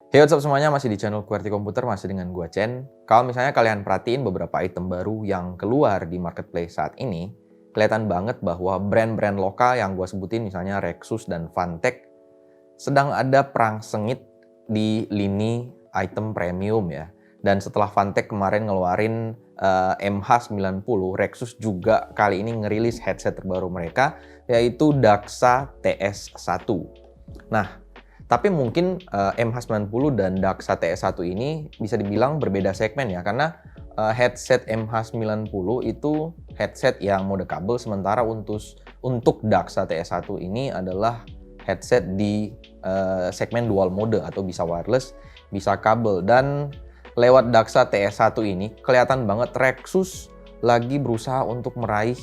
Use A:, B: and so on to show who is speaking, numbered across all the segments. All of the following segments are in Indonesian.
A: Hey, what's up semuanya, masih di channel QWERTY Komputer, masih dengan gua Chen. Kalau misalnya kalian perhatiin beberapa item baru yang keluar di marketplace saat ini, kelihatan banget bahwa brand-brand lokal yang gua sebutin misalnya Rexus dan Fantech sedang ada perang sengit di lini item premium ya. Dan setelah Fantech kemarin ngeluarin MH90, Rexus juga kali ini ngerilis headset terbaru mereka, yaitu Daxa TS1. Nah, tapi mungkin MH90 dan Daxa TS1 ini bisa dibilang berbeda segmen ya, karena headset MH90 itu headset yang mode kabel, sementara untuk Daxa TS1 ini adalah headset di segmen dual mode atau bisa wireless, bisa kabel. Dan lewat Daxa TS1 ini kelihatan banget Rexus lagi berusaha untuk meraih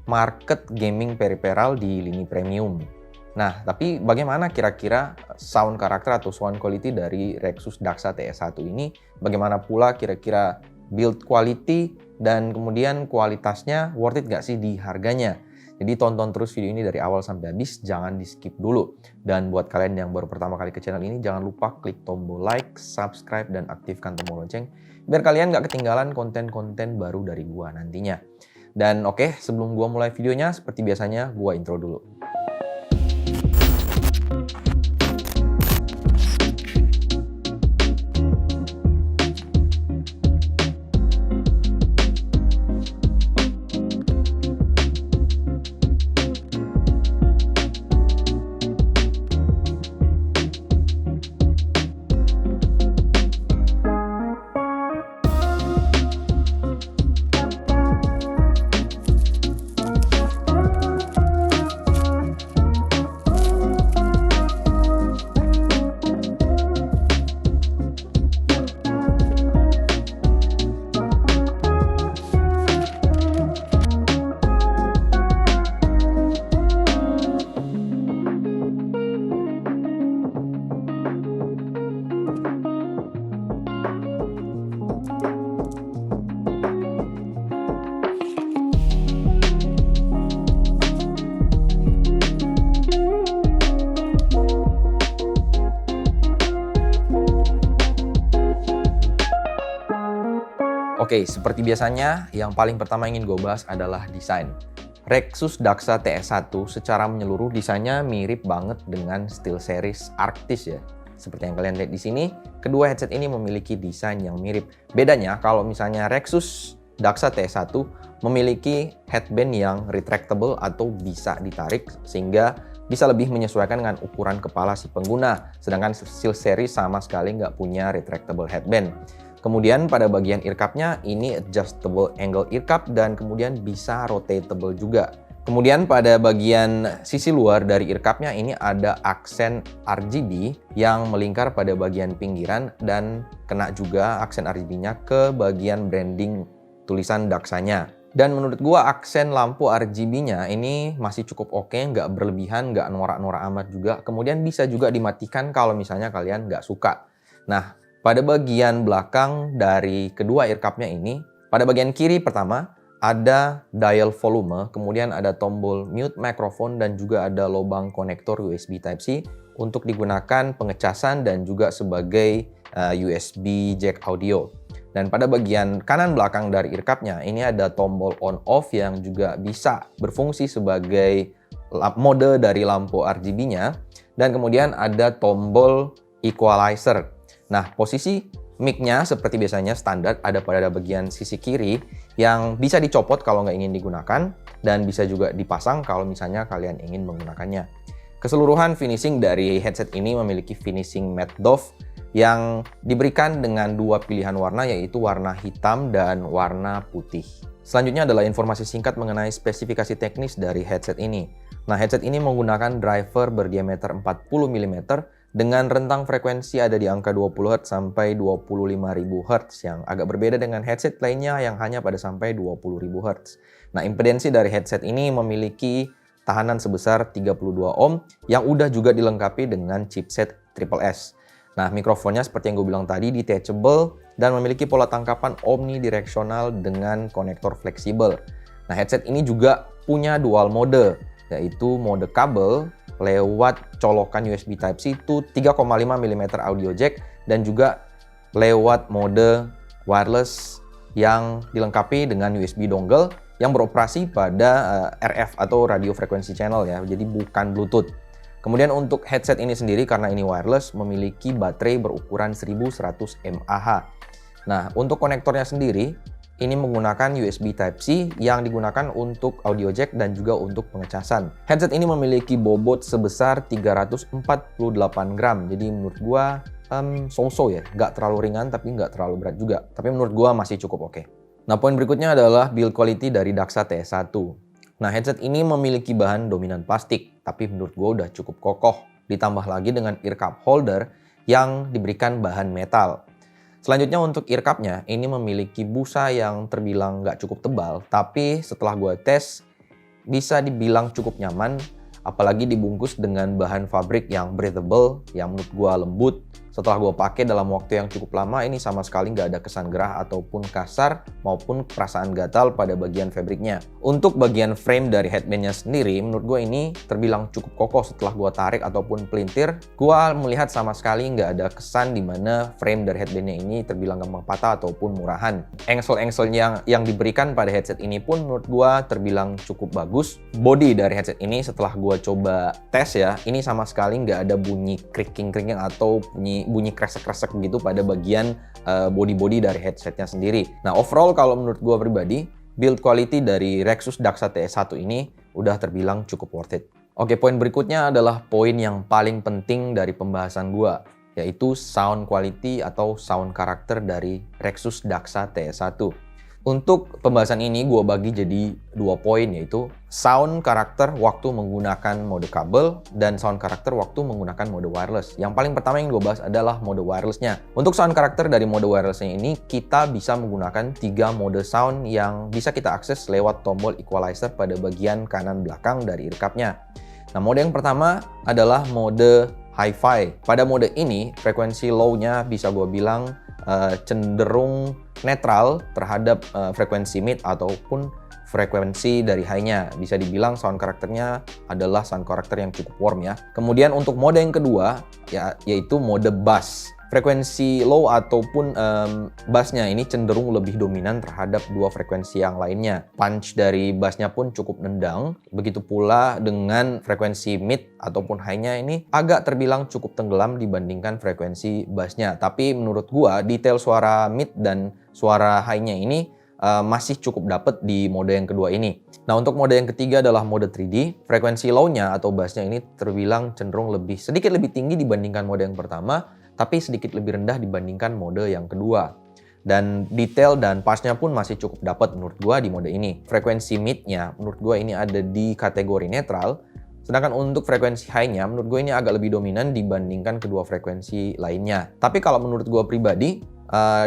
A: market gaming peripheral di lini premium. Nah, tapi bagaimana kira-kira sound karakter atau sound quality dari Rexus Daxa TS1 ini? Bagaimana pula kira-kira build quality dan kemudian kualitasnya worth it gak sih di harganya? Jadi tonton terus video ini dari awal sampai habis, jangan di skip dulu. Dan buat kalian yang baru pertama kali ke channel ini, jangan lupa klik tombol like, subscribe, dan aktifkan tombol lonceng biar kalian gak ketinggalan konten-konten baru dari gua nantinya. Dan oke, sebelum gua mulai videonya, seperti biasanya gua intro dulu. Oke, seperti biasanya, yang paling pertama ingin gue bahas adalah desain. Rexus Daxa TS1 secara menyeluruh desainnya mirip banget dengan SteelSeries Arctis ya. Seperti yang kalian lihat di sini, kedua headset ini memiliki desain yang mirip. Bedanya kalau misalnya Rexus Daxa TS1 memiliki headband yang retractable atau bisa ditarik sehingga bisa lebih menyesuaikan dengan ukuran kepala si pengguna. Sedangkan SteelSeries sama sekali nggak punya retractable headband. Kemudian pada bagian ear cup-nya ini adjustable angle ear cup dan kemudian bisa rotatable juga. Kemudian pada bagian sisi luar dari ear cup-nya ini ada aksen RGB yang melingkar pada bagian pinggiran dan kena juga aksen RGB-nya ke bagian branding tulisan Daxa-nya. Dan menurut gua aksen lampu RGB-nya ini masih cukup oke, nggak berlebihan, nggak norak-norak amat juga. Kemudian bisa juga dimatikan kalau misalnya kalian nggak suka. Nah, pada bagian belakang dari kedua ear cup-nya ini, pada bagian kiri pertama ada dial volume, kemudian ada tombol mute microphone dan juga ada lubang konektor USB Type-C untuk digunakan pengecasan dan juga sebagai USB jack audio. Dan pada bagian kanan belakang dari ear cup-nya ini ada tombol on off yang juga bisa berfungsi sebagai mode dari lampu RGB-nya, dan kemudian ada tombol equalizer. Nah, posisi mic-nya seperti biasanya standar ada pada bagian sisi kiri yang bisa dicopot kalau nggak ingin digunakan dan bisa juga dipasang kalau misalnya kalian ingin menggunakannya. Keseluruhan finishing dari headset ini memiliki finishing matte doff yang diberikan dengan dua pilihan warna, yaitu warna hitam dan warna putih. Selanjutnya adalah informasi singkat mengenai spesifikasi teknis dari headset ini. Nah, headset ini menggunakan driver berdiameter 40 mm dengan rentang frekuensi ada di angka 20 Hz sampai 25.000 Hz yang agak berbeda dengan headset lainnya yang hanya pada sampai 20.000 Hz. Nah, impedensi dari headset ini memiliki tahanan sebesar 32 ohm yang udah juga dilengkapi dengan chipset Triple S. Nah, mikrofonnya seperti yang gue bilang tadi detachable dan memiliki pola tangkapan omnidirectional dengan konektor fleksibel. Nah, headset ini juga punya dual mode, yaitu mode kabel lewat colokan USB Type-C to 3,5 mm audio jack dan juga lewat mode wireless yang dilengkapi dengan USB dongle yang beroperasi pada RF atau radio frequency channel ya, jadi bukan Bluetooth. Kemudian untuk headset ini sendiri karena ini wireless memiliki baterai berukuran 1100 mAh. Nah, untuk konektornya sendiri ini menggunakan USB Type-C yang digunakan untuk audio jack dan juga untuk pengecasan. Headset ini memiliki bobot sebesar 348 gram. Jadi menurut gua so-so ya, nggak terlalu ringan tapi nggak terlalu berat juga. Tapi menurut gua masih cukup oke. Nah, poin berikutnya adalah build quality dari Daxa TS1. Nah, headset ini memiliki bahan dominan plastik, tapi menurut gue udah cukup kokoh. Ditambah lagi dengan ear cup holder yang diberikan bahan metal. Selanjutnya untuk ear cup-nya, ini memiliki busa yang terbilang nggak cukup tebal, tapi setelah gue tes, bisa dibilang cukup nyaman, apalagi dibungkus dengan bahan fabrik yang breathable, yang menurut gue lembut. Setelah gue pakai dalam waktu yang cukup lama, ini sama sekali nggak ada kesan gerah ataupun kasar maupun perasaan gatal pada bagian fabriknya. Untuk bagian frame dari headbandnya sendiri, menurut gue ini terbilang cukup kokoh setelah gue tarik ataupun pelintir. Gue melihat sama sekali nggak ada kesan di mana frame dari headbandnya ini terbilang gampang patah ataupun murahan. Engsel-engsel yang diberikan pada headset ini pun menurut gue terbilang cukup bagus. Body dari headset ini setelah gue coba tes ya, ini sama sekali nggak ada bunyi creaking-creaking atau bunyi kresek-kresek gitu pada bagian body-body dari headsetnya sendiri. Nah, overall kalau menurut gue pribadi, build quality dari Rexus Daxa TS1 ini udah terbilang cukup worth it. Oke, poin berikutnya adalah poin yang paling penting dari pembahasan gue, yaitu sound quality atau sound karakter dari Rexus Daxa TS1. Untuk pembahasan ini gue bagi jadi 2 poin, yaitu sound karakter waktu menggunakan mode kabel dan sound karakter waktu menggunakan mode wireless. Yang paling pertama yang gue bahas adalah mode wirelessnya. Untuk sound karakter dari mode wirelessnya ini, kita bisa menggunakan 3 mode sound yang bisa kita akses lewat tombol equalizer pada bagian kanan belakang dari ear cup-nya. Nah, mode yang pertama adalah mode hi-fi. Pada mode ini, frekuensi low-nya bisa gue bilang cenderung netral terhadap frekuensi mid ataupun frekuensi dari high-nya. Bisa dibilang sound karakternya adalah sound karakter yang cukup warm ya. Kemudian untuk mode yang kedua yaitu mode bass. Frekuensi low ataupun bassnya ini cenderung lebih dominan terhadap 2 frekuensi yang lainnya. Punch dari bassnya pun cukup nendang. Begitu pula dengan frekuensi mid ataupun high-nya ini agak terbilang cukup tenggelam dibandingkan frekuensi bassnya. Tapi menurut gua detail suara mid dan suara high-nya ini masih cukup dapet di mode yang kedua ini. Nah, untuk mode yang ketiga adalah mode 3D. Frekuensi low-nya atau bassnya ini terbilang cenderung sedikit lebih tinggi dibandingkan mode yang pertama, tapi sedikit lebih rendah dibandingkan mode yang kedua. Dan detail dan passnya pun masih cukup dapat menurut gua di mode ini. Frekuensi mid-nya menurut gua ini ada di kategori netral, sedangkan untuk frekuensi high-nya menurut gua ini agak lebih dominan dibandingkan kedua frekuensi lainnya. Tapi kalau menurut gua pribadi,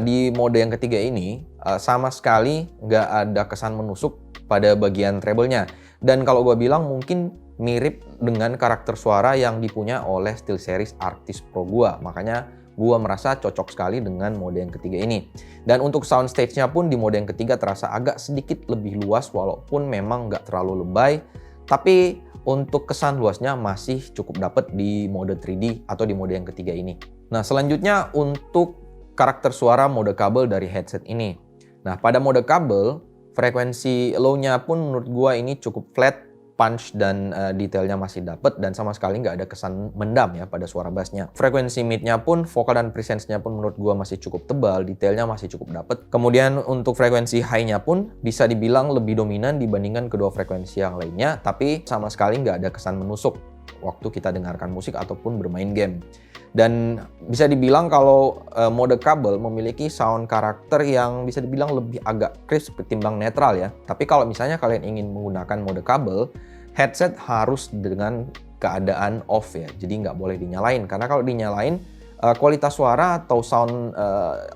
A: di mode yang ketiga ini sama sekali nggak ada kesan menusuk pada bagian treble-nya. Dan kalau gua bilang mungkin mirip dengan karakter suara yang dipunya oleh SteelSeries Arctis Pro gua. Makanya gua merasa cocok sekali dengan mode yang ketiga ini. Dan untuk soundstage-nya pun di mode yang ketiga terasa agak sedikit lebih luas walaupun memang nggak terlalu lebay. Tapi untuk kesan luasnya masih cukup dapet di mode 3D atau di mode yang ketiga ini. Nah, selanjutnya untuk karakter suara mode kabel dari headset ini. Nah, pada mode kabel, frekuensi low-nya pun menurut gua ini cukup flat, punch dan detailnya masih dapet dan sama sekali nggak ada kesan mendam ya pada suara bassnya. Frekuensi mid-nya pun, vokal dan presence-nya pun menurut gua masih cukup tebal, detailnya masih cukup dapet. Kemudian untuk frekuensi high-nya pun bisa dibilang lebih dominan dibandingkan kedua frekuensi yang lainnya, tapi sama sekali nggak ada kesan menusuk waktu kita dengarkan musik ataupun bermain game. Dan bisa dibilang kalau mode kabel memiliki sound karakter yang bisa dibilang lebih agak crisp ketimbang netral ya. Tapi kalau misalnya kalian ingin menggunakan mode kabel, headset harus dengan keadaan off ya. Jadi nggak boleh dinyalain. Karena kalau dinyalain, kualitas suara atau sound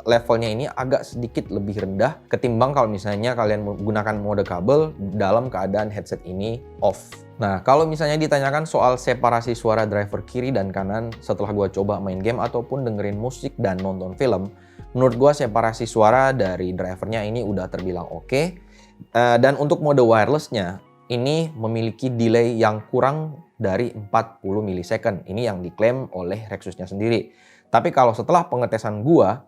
A: levelnya ini agak sedikit lebih rendah ketimbang kalau misalnya kalian menggunakan mode kabel dalam keadaan headset ini off. Nah, kalau misalnya ditanyakan soal separasi suara driver kiri dan kanan setelah gue coba main game ataupun dengerin musik dan nonton film, menurut gue separasi suara dari drivernya ini udah terbilang oke. Dan untuk mode wirelessnya, ini memiliki delay yang kurang dari 40 millisecond. Ini yang diklaim oleh Rexusnya sendiri. Tapi kalau setelah pengetesan gua,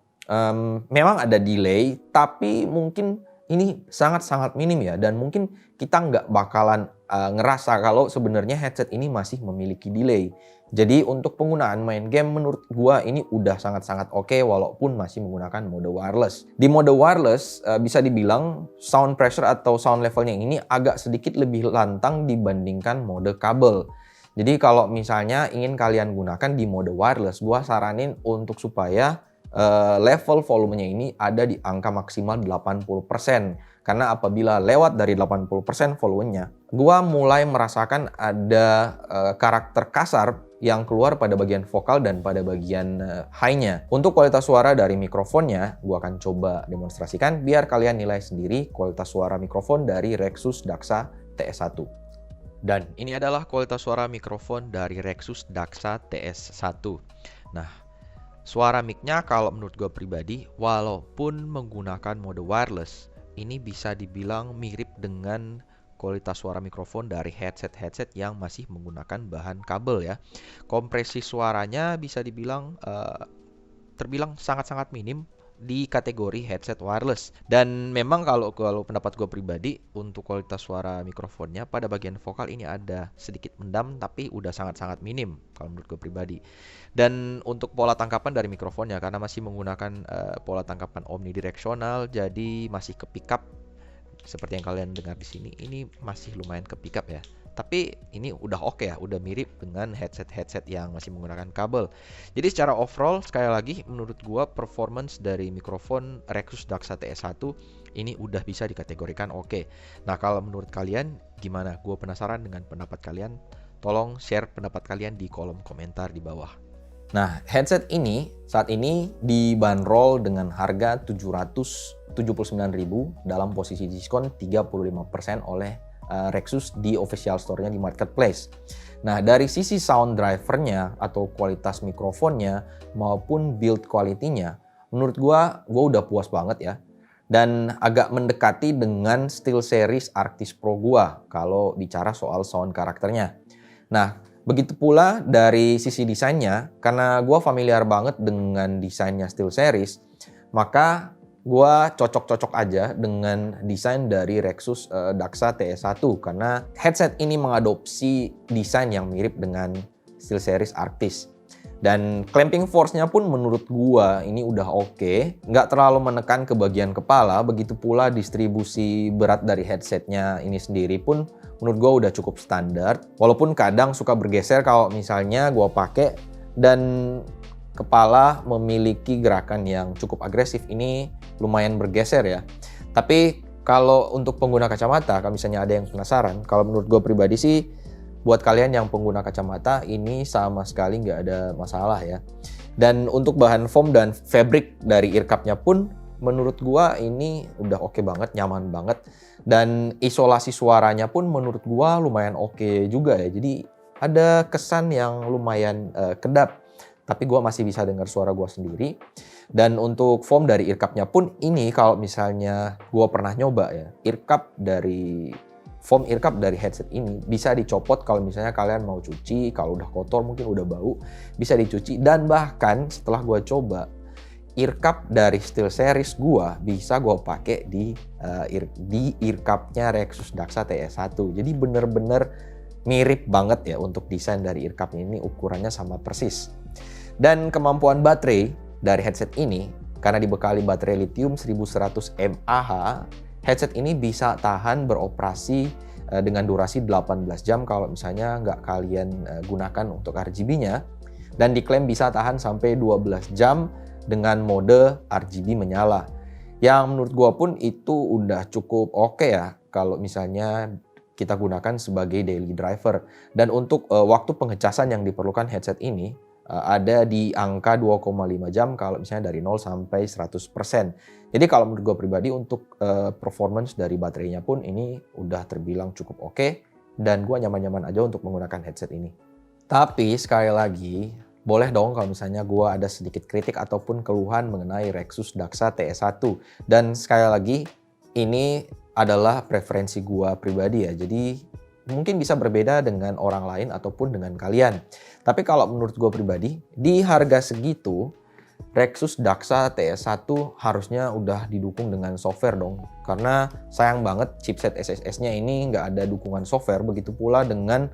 A: memang ada delay, tapi mungkin ini sangat-sangat minim ya, dan mungkin kita nggak bakalan ngerasa kalau sebenarnya headset ini masih memiliki delay. Jadi untuk penggunaan main game menurut gua ini udah sangat-sangat oke walaupun masih menggunakan mode wireless. Di mode wireless bisa dibilang sound pressure atau sound levelnya ini agak sedikit lebih lantang dibandingkan mode kabel. Jadi kalau misalnya ingin kalian gunakan di mode wireless, gua saranin untuk supaya level volumenya ini ada di angka maksimal 80%. Karena apabila lewat dari 80% volumenya, gua mulai merasakan ada karakter kasar yang keluar pada bagian vokal dan pada bagian high-nya. Untuk kualitas suara dari mikrofonnya, gua akan coba demonstrasikan biar kalian nilai sendiri kualitas suara mikrofon dari Rexus Daxa TS1. Dan ini adalah kualitas suara mikrofon dari Rexus Daxa TS1. Nah, suara mic-nya kalau menurut gue pribadi, walaupun menggunakan mode wireless, ini bisa dibilang mirip dengan kualitas suara mikrofon dari headset-headset yang masih menggunakan bahan kabel ya. Kompresi suaranya bisa dibilang terbilang sangat-sangat minim di kategori headset wireless. Dan memang kalau pendapat gue pribadi, untuk kualitas suara mikrofonnya pada bagian vokal ini ada sedikit mendam, tapi udah sangat-sangat minim kalau menurut gue pribadi. Dan untuk pola tangkapan dari mikrofonnya, karena masih menggunakan pola tangkapan omnidirectional, jadi masih ke pickup seperti yang kalian dengar di sini. Ini masih lumayan ke pickup ya. Tapi ini udah oke ya, udah mirip dengan headset-headset yang masih menggunakan kabel. Jadi secara overall, sekali lagi menurut gua performance dari mikrofon Rexus Daxa TS1 ini udah bisa dikategorikan oke. Nah, kalau menurut kalian gimana? Gua penasaran dengan pendapat kalian. Tolong share pendapat kalian di kolom komentar di bawah. Nah, headset ini saat ini dibanderol dengan harga 779.000 dalam posisi diskon 35% oleh Rexus di official store-nya di marketplace. Nah, dari sisi sound driver-nya atau kualitas mikrofonnya maupun build quality-nya, menurut gua udah puas banget ya. Dan agak mendekati dengan SteelSeries Arctis Pro gua kalau bicara soal sound karakternya. Nah, begitu pula dari sisi desainnya, karena gua familiar banget dengan desainnya SteelSeries, maka gua cocok-cocok aja dengan desain dari Rexus Daxa TS1 karena headset ini mengadopsi desain yang mirip dengan SteelSeries Arctis. Dan clamping force-nya pun menurut gua ini udah oke, nggak terlalu menekan ke bagian kepala, begitu pula distribusi berat dari headsetnya ini sendiri pun menurut gua udah cukup standar. Walaupun kadang suka bergeser kalau misalnya gua pakai dan kepala memiliki gerakan yang cukup agresif, ini lumayan bergeser ya. Tapi kalau untuk pengguna kacamata, kalau misalnya ada yang penasaran, kalau menurut gue pribadi sih, buat kalian yang pengguna kacamata, ini sama sekali nggak ada masalah ya. Dan untuk bahan foam dan fabric dari ear cup-nya pun, menurut gue ini udah oke banget, nyaman banget. Dan isolasi suaranya pun menurut gue lumayan oke juga ya. Jadi ada kesan yang lumayan kedap. Tapi gue masih bisa dengar suara gue sendiri. Dan untuk foam dari ear cup-nya pun ini kalau misalnya gue pernah nyoba ya, foam ear cup dari headset ini bisa dicopot kalau misalnya kalian mau cuci, kalau udah kotor mungkin udah bau, bisa dicuci. Dan bahkan setelah gue coba, ear cup dari SteelSeries gue bisa gue pakai di ear cup-nya Rexus Daxa TS1. Jadi bener-bener mirip banget ya untuk desain dari ear cup-nya ini, ukurannya sama persis. Dan kemampuan baterai dari headset ini, karena dibekali baterai lithium 1100 mAh, headset ini bisa tahan beroperasi dengan durasi 18 jam kalau misalnya nggak kalian gunakan untuk RGB-nya. Dan diklaim bisa tahan sampai 12 jam dengan mode RGB menyala. Yang menurut gua pun itu udah cukup oke ya kalau misalnya kita gunakan sebagai daily driver. Dan untuk waktu pengecasan yang diperlukan headset ini, ada di angka 2,5 jam kalau misalnya dari 0 sampai 100%. Jadi kalau menurut gue pribadi untuk performance dari baterainya pun ini udah terbilang cukup oke. Dan gue nyaman-nyaman aja untuk menggunakan headset ini. Tapi sekali lagi, boleh dong kalau misalnya gue ada sedikit kritik ataupun keluhan mengenai Rexus Daxa TS1. Dan sekali lagi, ini adalah preferensi gue pribadi ya. Jadi mungkin bisa berbeda dengan orang lain ataupun dengan kalian. Tapi kalau menurut gue pribadi, di harga segitu, Rexus Daxa TS1 harusnya udah didukung dengan software dong. Karena sayang banget chipset SSS-nya ini nggak ada dukungan software, begitu pula dengan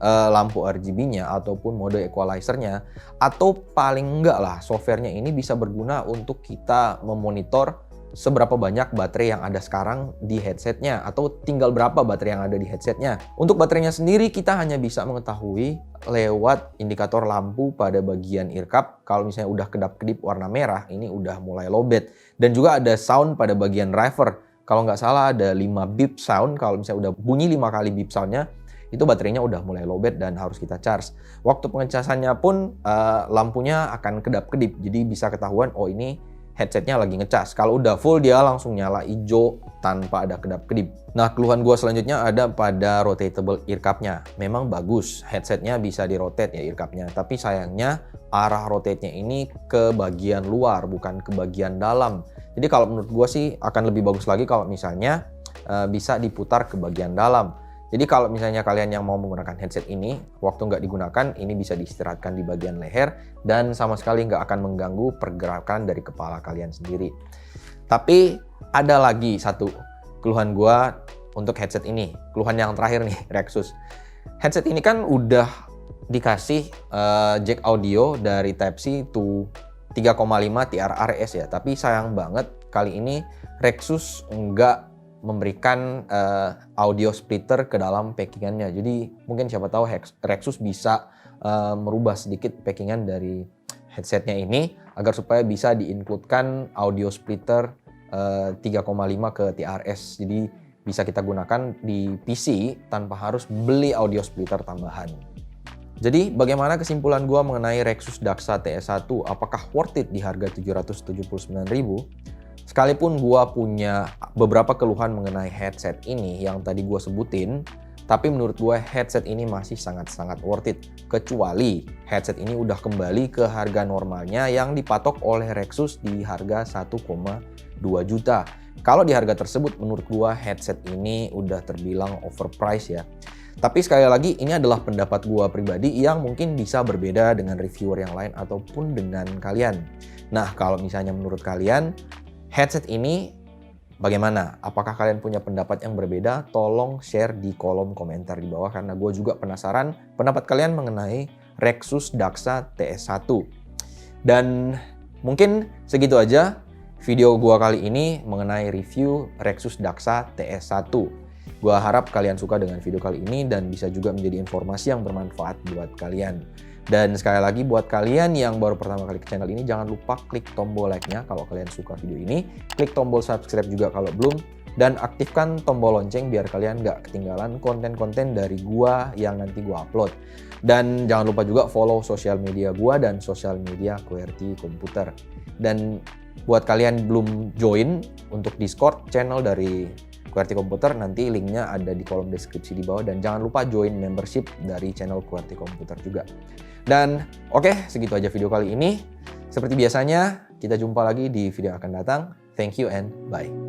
A: lampu RGB-nya ataupun mode equalizer-nya. Atau paling enggak lah, software-nya ini bisa berguna untuk kita memonitor seberapa banyak baterai yang ada sekarang di headsetnya atau tinggal berapa baterai yang ada di headsetnya. Untuk baterainya sendiri kita hanya bisa mengetahui lewat indikator lampu pada bagian ear cup. Kalau misalnya udah kedap-kedip warna merah, ini udah mulai lowbat. Dan juga ada sound pada bagian driver. Kalau nggak salah ada 5 beep sound. Kalau misalnya udah bunyi 5 kali beep soundnya, itu baterainya udah mulai lowbat dan harus kita charge. Waktu pengecasannya pun lampunya akan kedap-kedip. Jadi bisa ketahuan, oh ini headsetnya lagi ngecas. Kalau udah full dia langsung nyala hijau tanpa ada kedap-kedip. Nah, keluhan gue selanjutnya ada pada rotatable ear cup-nya. Memang bagus, headsetnya bisa di-rotate ya ear cup-nya. Tapi sayangnya arah rotate-nya ini ke bagian luar, bukan ke bagian dalam. Jadi kalau menurut gue sih akan lebih bagus lagi kalau misalnya bisa diputar ke bagian dalam. Jadi kalau misalnya kalian yang mau menggunakan headset ini, waktu nggak digunakan, ini bisa diistirahatkan di bagian leher dan sama sekali nggak akan mengganggu pergerakan dari kepala kalian sendiri. Tapi ada lagi satu keluhan gua untuk headset ini. Keluhan yang terakhir nih, Rexus. Headset ini kan udah dikasih jack audio dari Type-C to 3,5 TRRS ya. Tapi sayang banget kali ini Rexus nggak memberikan audio splitter ke dalam packingannya. Jadi mungkin siapa tahu Rexus bisa merubah sedikit packingan dari headsetnya ini agar supaya bisa di-includekan audio splitter 3,5 ke TRS. Jadi bisa kita gunakan di PC tanpa harus beli audio splitter tambahan. Jadi bagaimana kesimpulan gua mengenai Rexus Daxa TS1? Apakah worth it di harga 779.000? Sekalipun gua punya beberapa keluhan mengenai headset ini yang tadi gua sebutin, tapi menurut gua headset ini masih sangat-sangat worth it. Kecuali headset ini udah kembali ke harga normalnya yang dipatok oleh Rexus di harga 1,2 juta. Kalau di harga tersebut menurut gua headset ini udah terbilang overpriced ya. Tapi sekali lagi ini adalah pendapat gua pribadi yang mungkin bisa berbeda dengan reviewer yang lain ataupun dengan kalian. Nah, kalau misalnya menurut kalian headset ini bagaimana? Apakah kalian punya pendapat yang berbeda? Tolong share di kolom komentar di bawah karena gue juga penasaran pendapat kalian mengenai Rexus Daxa TS1. Dan mungkin segitu aja video gue kali ini mengenai review Rexus Daxa TS1. Gue harap kalian suka dengan video kali ini dan bisa juga menjadi informasi yang bermanfaat buat kalian. Dan sekali lagi buat kalian yang baru pertama kali ke channel ini, jangan lupa klik tombol like-nya kalau kalian suka video ini. Klik tombol subscribe juga kalau belum. Dan aktifkan tombol lonceng biar kalian nggak ketinggalan konten-konten dari gua yang nanti gua upload. Dan jangan lupa juga follow sosial media gua dan sosial media QWERTY Komputer. Dan buat kalian belum join untuk Discord channel dari QWERTY Komputer, nanti linknya ada di kolom deskripsi di bawah. Dan jangan lupa join membership dari channel QWERTY Komputer juga. Dan oke, segitu aja video kali ini. Seperti biasanya, kita jumpa lagi di video yang akan datang. Thank you and bye.